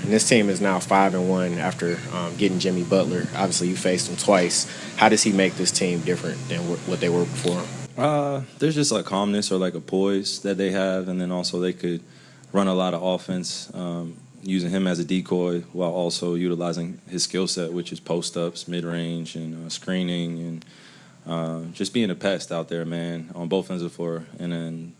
And this team is now 5-1 after getting Jimmy Butler. Obviously, you faced him twice. How does he make this team different than what they were before him? There's just like calmness or like a poise that they have, and then also they could run a lot of offense using him as a decoy while also utilizing his skill set, which is post-ups, mid-range, and screening, and just being a pest out there, man, on both ends of the floor. And then,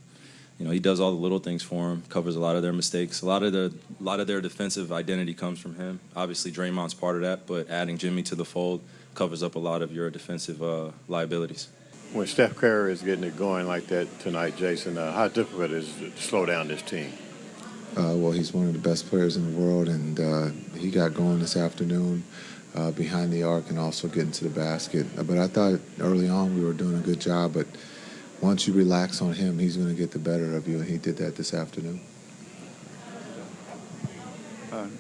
he does all the little things for them, covers a lot of their mistakes. A lot of their defensive identity comes from him. Obviously, Draymond's part of that, but adding Jimmy to the fold covers up a lot of your defensive liabilities. When Steph Curry is getting it going like that tonight, Jason, how difficult is it to slow down this team? Well, he's one of the best players in the world, and he got going this afternoon behind the arc and also getting to the basket. But I thought early on we were doing a good job, but once you relax on him, he's going to get the better of you, and he did that this afternoon.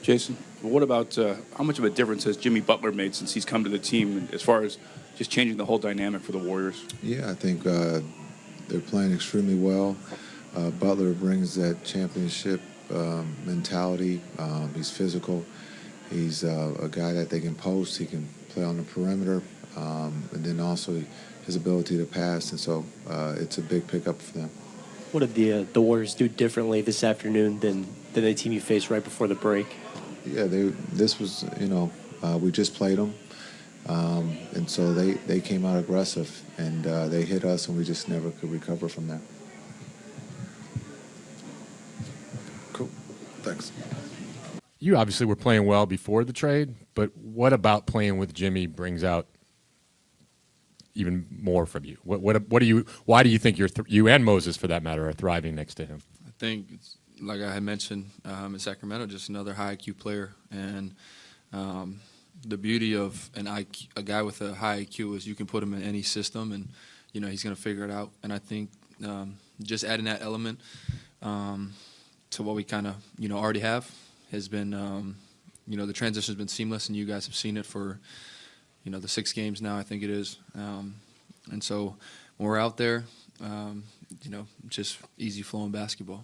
Jason, what about how much of a difference has Jimmy Butler made since he's come to the team as far as just changing the whole dynamic for the Warriors? Yeah, I think they're playing extremely well. Butler brings that championship mentality. He's physical. He's a guy that they can post. He can play on the perimeter, and then also his ability to pass. And so it's a big pickup for them. What did the Warriors do differently this afternoon than the team you faced right before the break? Yeah, this was, we just played them. And so they came out aggressive, and they hit us, and we just never could recover from that. Cool. Thanks. You obviously were playing well before the trade, but what about playing with Jimmy brings out even more from you? What do you? Why do you think you and Moses, for that matter, are thriving next to him? I think, like I had mentioned in Sacramento, just another high IQ player, and the beauty of a guy with a high IQ is you can put him in any system, and he's going to figure it out. And I think just adding that element to what we kind of already have has been the transition has been seamless, and you guys have seen it for the 6 games now, I think it is. And so when we're out there, just easy flowing basketball.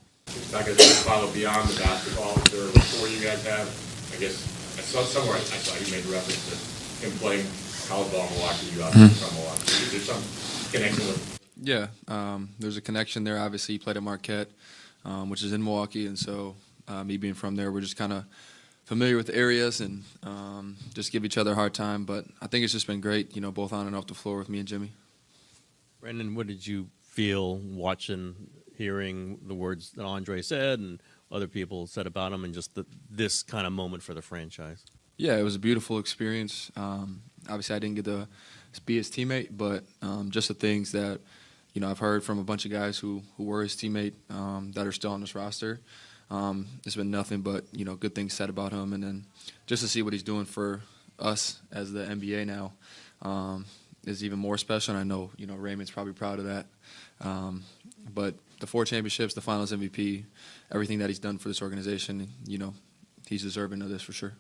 I guess follow beyond the basketball. There before you guys have, I guess, I saw somewhere I saw you made reference to him playing college ball in Milwaukee. You got from Milwaukee. Is there some connection with? Yeah, there's a connection there. Obviously, he played at Marquette, which is in Milwaukee, and so me being from there, we're just kind of familiar with the areas and just give each other a hard time. But I think it's just been great, both on and off the floor with me and Jimmy. Brandin, what did you feel watching, hearing the words that Andre said and other people said about him, and just this kind of moment for the franchise? Yeah, it was a beautiful experience. Obviously, I didn't get to be his teammate, but just the things that I've heard from a bunch of guys who were his teammate that are still on this roster. There's been nothing but good things said about him, and then just to see what he's doing for us as the NBA now is even more special. And I know Raymond's probably proud of that. But the 4 championships, the Finals MVP, everything that he's done for this organization, he's deserving of this for sure.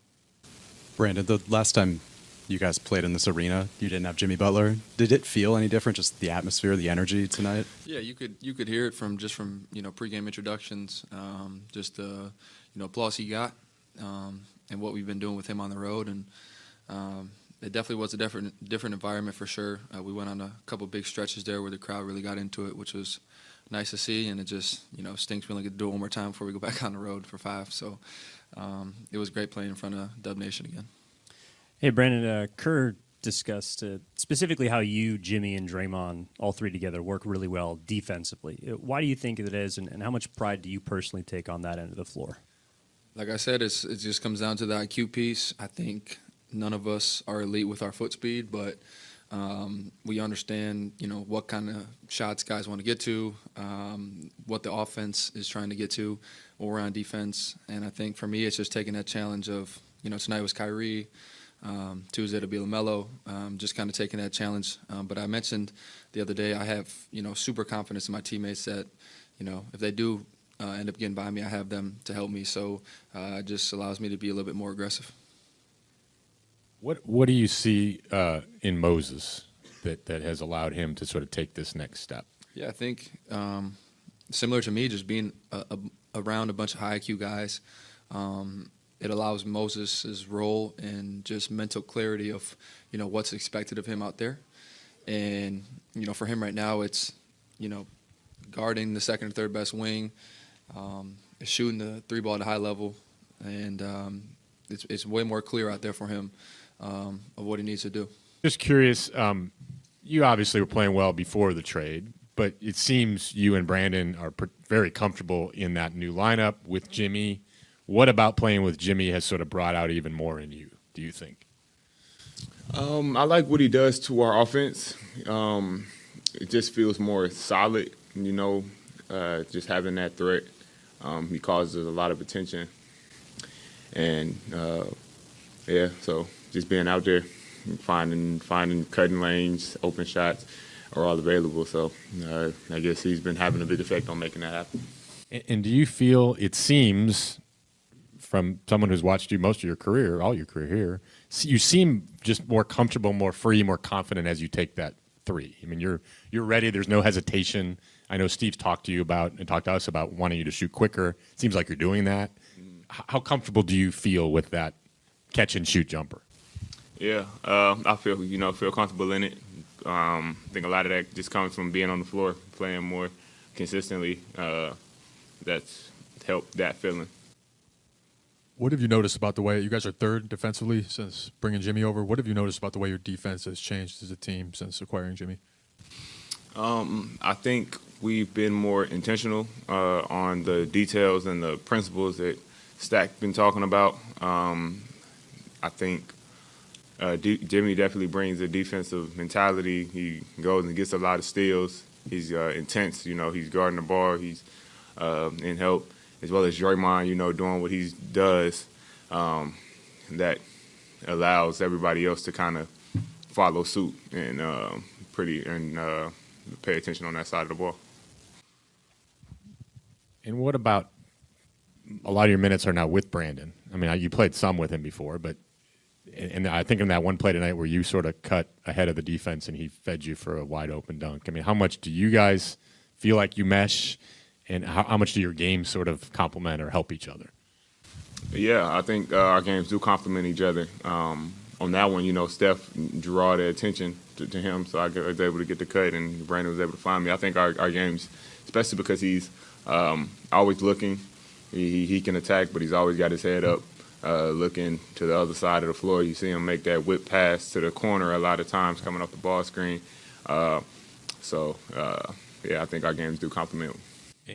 Brandin, the last time you guys played in this arena, you didn't have Jimmy Butler. Did it feel any different, just the atmosphere, the energy tonight? Yeah, you could hear it from pregame introductions, just the applause he got, and what we've been doing with him on the road, and it definitely was a different environment for sure. We went on a couple big stretches there where the crowd really got into it, which was nice to see, and it just stinks we only get to do it one more time before we go back on the road for 5. So it was great playing in front of DubNation again. Hey, Brandin, Kerr discussed specifically how you, Jimmy, and Draymond, all 3 together, work really well defensively. Why do you think it is, and how much pride do you personally take on that end of the floor? Like I said, it just comes down to the IQ piece. I think none of us are elite with our foot speed, but we understand, what kind of shots guys want to get to, what the offense is trying to get to when we're on defense. And I think for me, it's just taking that challenge of, tonight was KYRIE. Tuesday it'll be LaMelo, just kind of taking that challenge. But I mentioned the other day I have, super confidence in my teammates that, if they do end up getting by me, I have them to help me. So it just allows me to be a little bit more aggressive. What do you see in Moses that has allowed him to sort of take this next step? Yeah, I think similar to me, just being around a bunch of high IQ guys, it allows Moses' role and just mental clarity of, what's expected of him out there. And, for him right now, it's, guarding the second or third best wing, shooting the three ball at a high level, and it's way more clear out there for him of what he needs to do. Just curious, you obviously were playing well before the trade, but it seems you and Brandon are very comfortable in that new lineup with Jimmy. What about playing with Jimmy has sort of brought out even more in you, do you think? I like what he does to our offense. It just feels more solid, just having that threat. He causes a lot of attention. And, so just being out there, finding cutting lanes, open shots are all available. So I guess he's been having a big effect on making that happen. And do you feel, it seems, from someone who's watched you most of your career, all your career here, you seem just more comfortable, more free, more confident as you take that three. I mean, you're ready. There's no hesitation. I know Steve's talked to you about and talked to us about wanting you to shoot quicker. It seems like you're doing that. How comfortable do you feel with that catch and shoot jumper? Yeah, I feel comfortable in it. I think a lot of that just comes from being on the floor, playing more consistently. That's helped that feeling. What have you noticed about the way you guys are third defensively since bringing Jimmy over? What have you noticed about the way your defense has changed as a team since acquiring Jimmy? I think we've been more intentional on the details and the principles that Stack's been talking about. I think Jimmy definitely brings a defensive mentality. He goes and gets a lot of steals. He's intense. He's guarding the ball. He's in help, as well as Draymond, doing what he does, that allows everybody else to kind of follow suit and pay attention on that side of the ball. And what about a lot of your minutes are now with Brandon? I mean, you played some with him before, but and I think in that one play tonight where you sort of cut ahead of the defense and he fed you for a wide open dunk. I mean, how much do you guys feel like you mesh? And how much do your games sort of complement or help each other? Yeah, I think our games do complement each other. On that one, Steph drew all the attention to him, so I was able to get the cut, and Brandon was able to find me. I think our games, especially because he's always looking, he can attack, but he's always got his head up, looking to the other side of the floor. You see him make that whip pass to the corner a lot of times coming off the ball screen. I think our games do complement.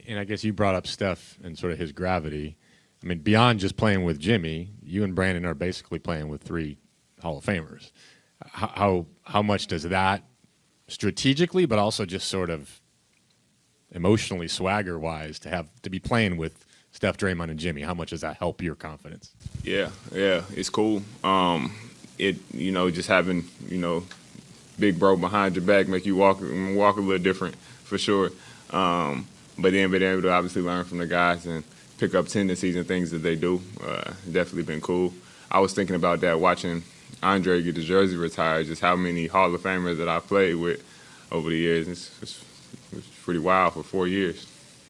And I guess you brought up Steph and sort of his gravity. I mean, beyond just playing with Jimmy, you and Brandon are basically playing with 3 Hall of Famers. How much does that strategically, but also just sort of emotionally, swagger-wise, to be playing with Steph, Draymond, and Jimmy, how much does that help your confidence? Yeah, it's cool. Just having, big bro behind your back make you walk a little different for sure. But then being able to obviously learn from the guys and pick up tendencies and things that they do, definitely been cool. I was thinking about that watching Andre get the jersey retired, just how many Hall of Famers that I played with over the years. It's pretty wild for 4 years.